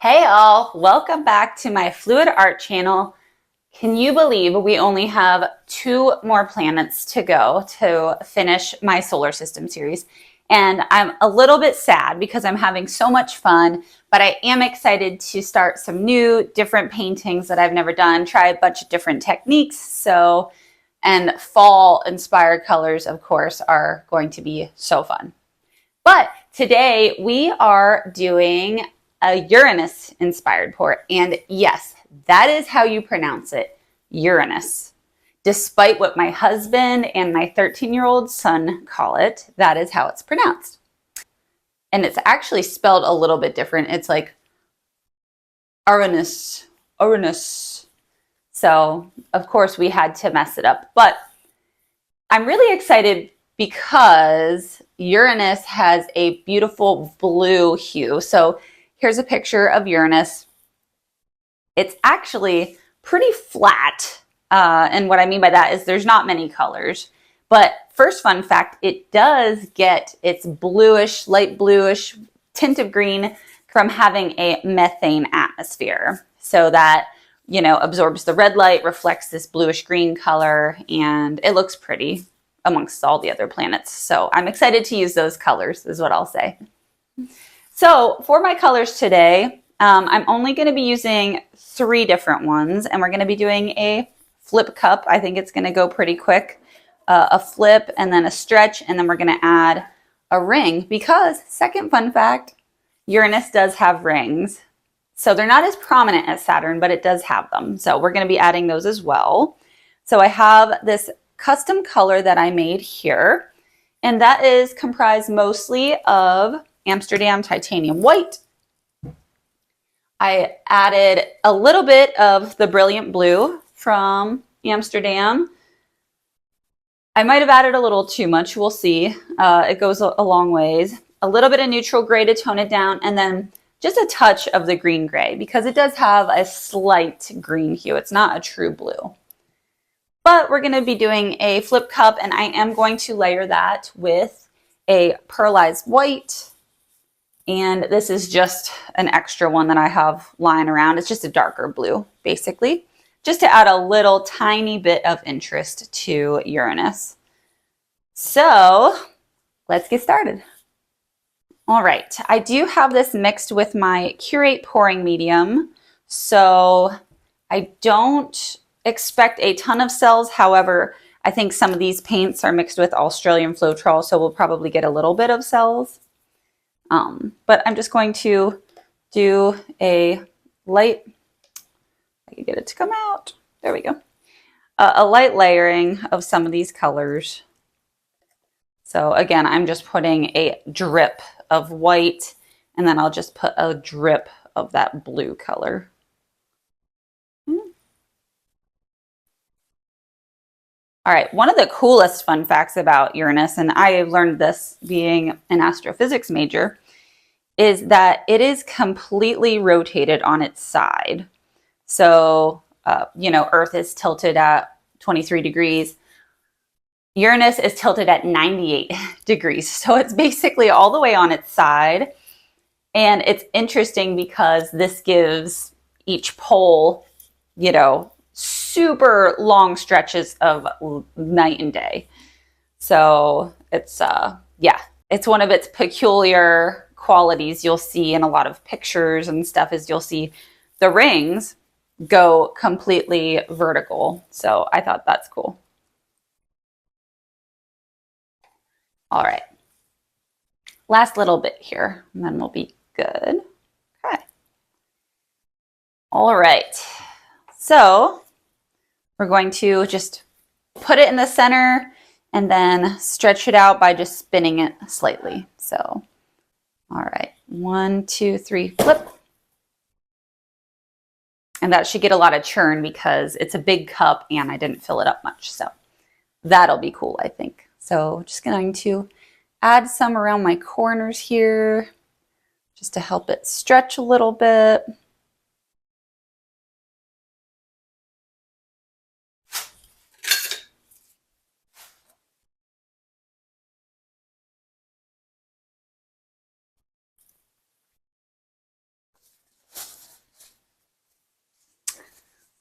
Hey all, welcome back to my fluid art channel. Can you believe we only have 2 more planets to go to finish my solar system series? And I'm a little bit sad because I'm having so much fun, but I am excited to start some new, different paintings that I've never done, try a bunch of different techniques. And fall inspired colors, of course, are going to be so fun. But today we are doing a Uranus-inspired pour. And yes, that is how you pronounce it, Uranus. Despite what my husband and my 13-year-old son call it, that is how it's pronounced. And it's actually spelled a little bit different. It's like Uranus, Uranus. So, of course, we had to mess it up. But I'm really excited because Uranus has a beautiful blue hue. So here's a picture of Uranus. It's actually pretty flat. And what I mean by that is there's not many colors. But first fun fact, it does get its bluish, light bluish tint of green from having a methane atmosphere. So that, absorbs the red light, reflects this bluish green color, and it looks pretty amongst all the other planets. So I'm excited to use those colors is what I'll say. So for my colors today, I'm only going to be using 3 different ones, and we're going to be doing a flip cup. I think it's going to go pretty quick. A flip and then a stretch, and then we're going to add a ring because, second fun fact, Uranus does have rings. So they're not as prominent as Saturn, but it does have them. So we're going to be adding those as well. So I have this custom color that I made here, and that is comprised mostly of Amsterdam titanium white. I added a little bit of the brilliant blue from Amsterdam. I might have added a little too much, we'll see. It goes a long ways. A little bit of neutral gray to tone it down, and then just a touch of the green gray because it does have a slight green hue. It's not a true blue. But we're going to be doing a flip cup, and I am going to layer that with a pearlized white. And this is just an extra one that I have lying around. It's just a darker blue, basically, just to add a little tiny bit of interest to Uranus. So let's get started. All right, I do have this mixed with my Curate pouring medium. So I don't expect a ton of cells. However, I think some of these paints are mixed with Australian Floetrol, so we'll probably get a little bit of cells. But I'm just going to do a light, I can get it to come out. There we go. A light layering of some of these colors. So again, I'm just putting a drip of white, and then I'll just put a drip of that blue color. All right, one of the coolest fun facts about Uranus, and I learned this being an astrophysics major, is that it is completely rotated on its side. So, Earth is tilted at 23 degrees. Uranus is tilted at 98 degrees. So it's basically all the way on its side. And it's interesting because this gives each pole, super long stretches of night and day. So it's, it's one of its peculiar qualities you'll see in a lot of pictures and stuff is you'll see the rings go completely vertical. So I thought that's cool. All right. Last little bit here, and then we'll be good. Okay. All right. So we're going to just put it in the center and then stretch it out by just spinning it slightly. So, all right, 1, 2, 3, flip. And that should get a lot of churn because it's a big cup and I didn't fill it up much. So that'll be cool, I think. So just going to add some around my corners here just to help it stretch a little bit.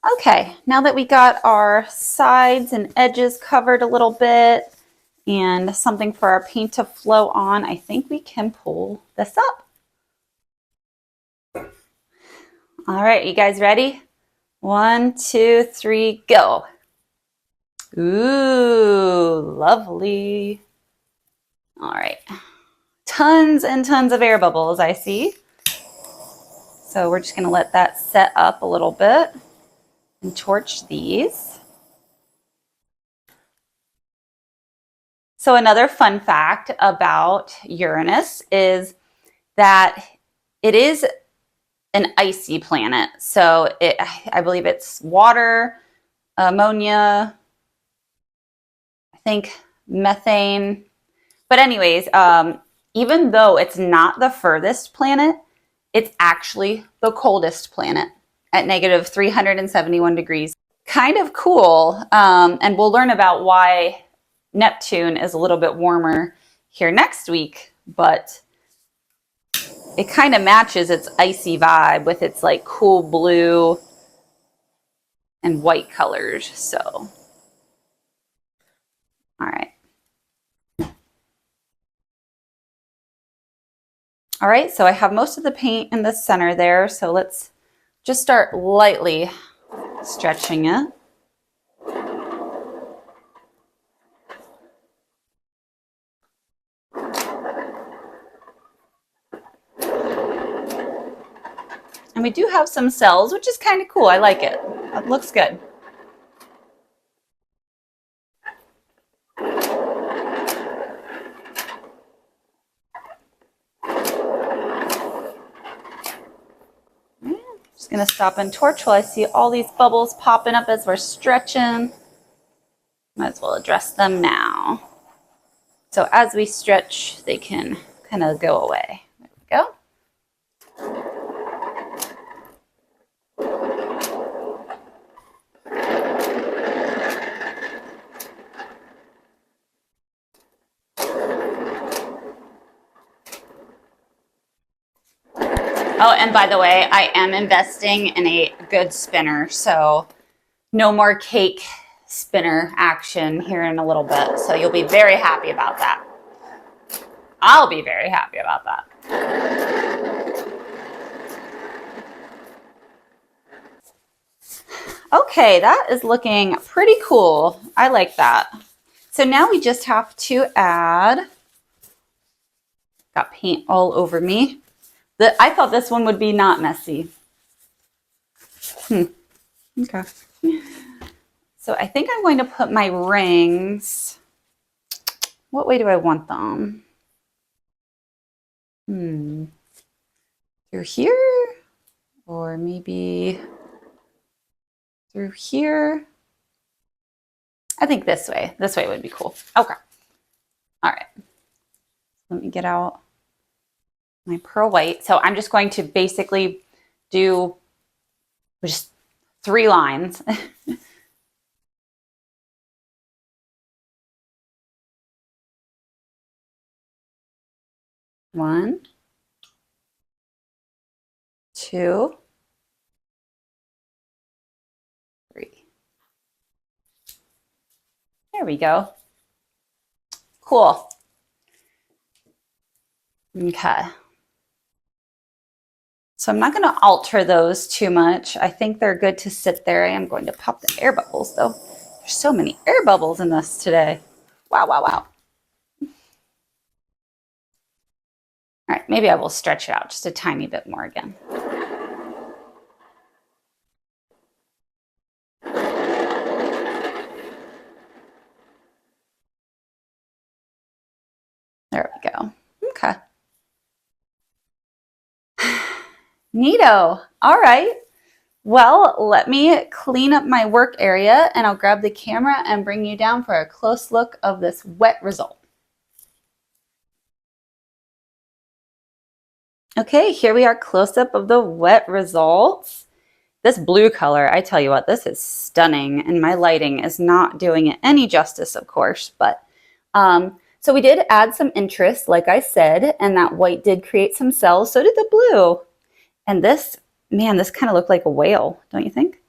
Okay, now that we got our sides and edges covered a little bit and something for our paint to flow on, I think we can pull this up. All right, you guys ready? 1, 2, 3, go. Ooh, lovely. All right. Tons and tons of air bubbles, I see. So we're just going to let that set up a little bit and torch these. So another fun fact about Uranus is that it is an icy planet. So I believe it's water, ammonia, I think methane. But anyways, even though it's not the furthest planet, it's actually the coldest planet at negative 371 degrees. Kind of cool. And we'll learn about why Neptune is a little bit warmer here next week, but it kind of matches its icy vibe with its like cool blue and white colors. So, all right. All right, so I have most of the paint in the center there. So let's just start lightly stretching it. And we do have some cells, which is kind of cool. I like it. It looks good. Just gonna stop and torch while I see all these bubbles popping up as we're stretching. Might as well address them now. So as we stretch, they can kind of go away. There we go. Oh, and by the way, I am investing in a good spinner, so no more cake spinner action here in a little bit. So you'll be very happy about that. I'll be very happy about that. Okay, that is looking pretty cool. I like that. So now we just have to add, got paint all over me. I thought this one would be not messy. Okay. So I think I'm going to put my rings. What way do I want them? Through here? Or maybe through here? I think this way. This way would be cool. Okay. All right. Let me get out my pearl white. So I'm just going to basically do just 3 lines. One, 2, 3. There we go. Cool. Okay. So I'm not going to alter those too much. I think they're good to sit there. I am going to pop the air bubbles though. There's so many air bubbles in this today. Wow, wow, wow. All right, maybe I will stretch it out just a tiny bit more again. There we go. Okay. Neato. All right. Well, let me clean up my work area and I'll grab the camera and bring you down for a close look of this wet result. Okay, here we are, close up of the wet results. This blue color, I tell you what, this is stunning, and my lighting is not doing it any justice, of course, but so we did add some interest, like I said, and that white did create some cells, so did the blue. And this, man, this kind of looked like a whale, don't you think?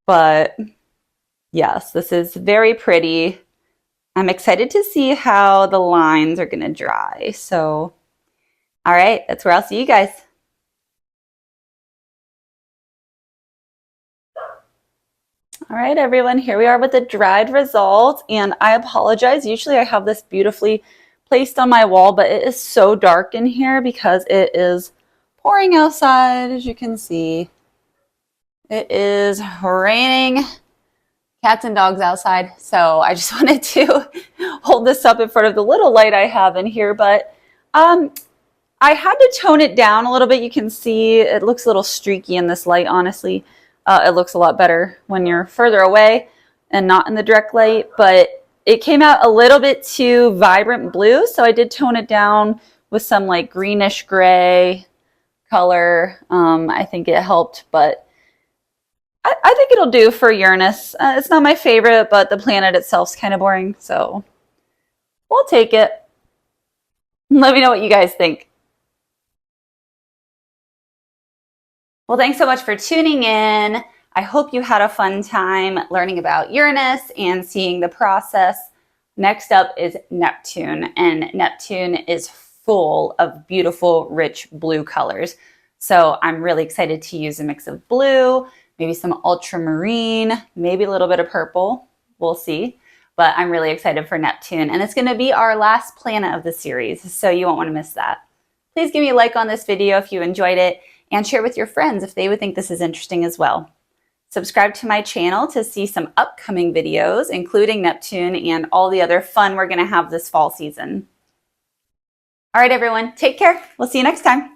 But yes, this is very pretty. I'm excited to see how the lines are going to dry. So, all right, that's where I'll see you guys. All right, everyone, here we are with the dried result. And I apologize. Usually I have this beautifully placed on my wall, but it is so dark in here because it is pouring outside, as you can see. It is raining cats and dogs outside. So I just wanted to hold this up in front of the little light I have in here. But I had to tone it down a little bit. You can see it looks a little streaky in this light, honestly. It looks a lot better when you're further away and not in the direct light. But it came out a little bit too vibrant blue. So I did tone it down with some like greenish gray color. I think it helped, but I think it'll do for Uranus. It's not my favorite, but the planet itself's kind of boring, so we'll take it. Let me know what you guys think. Well, thanks so much for tuning in. I hope you had a fun time learning about Uranus and seeing the process. Next up is Neptune, and Neptune is full of beautiful, rich blue colors. So I'm really excited to use a mix of blue, maybe some ultramarine, maybe a little bit of purple. We'll see. But I'm really excited for Neptune. And it's going to be our last planet of the series, so you won't want to miss that. Please give me a like on this video if you enjoyed it, and share with your friends if they would think this is interesting as well. Subscribe to my channel to see some upcoming videos, including Neptune and all the other fun we're going to have this fall season. All right, everyone, take care. We'll see you next time.